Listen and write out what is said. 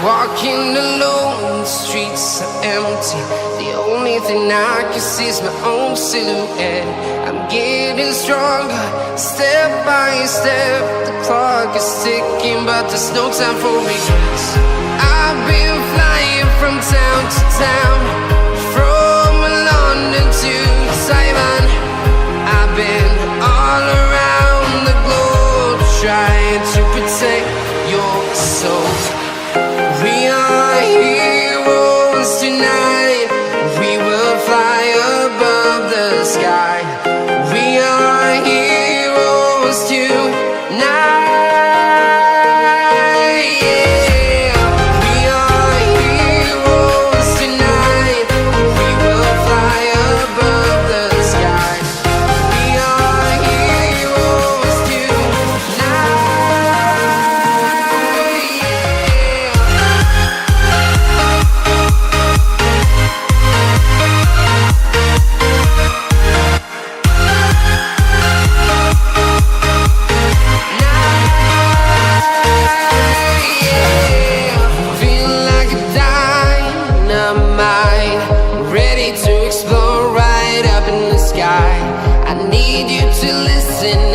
Walking alone, the streets are empty. The only thing I can see is my own silhouette. I'm getting stronger, step by step. The clock is ticking, but there's no time for regrets. I've been flying from town to town, from London to Taiwan. I've been all around the globe, trying to protect your soul. We are heroes tonight. We will fly above the sky. We are heroes tonight. Yeah. We are heroes tonight. We will fly above the sky. We are heroes tonight. Ready to explore right up in the sky. I need you to listen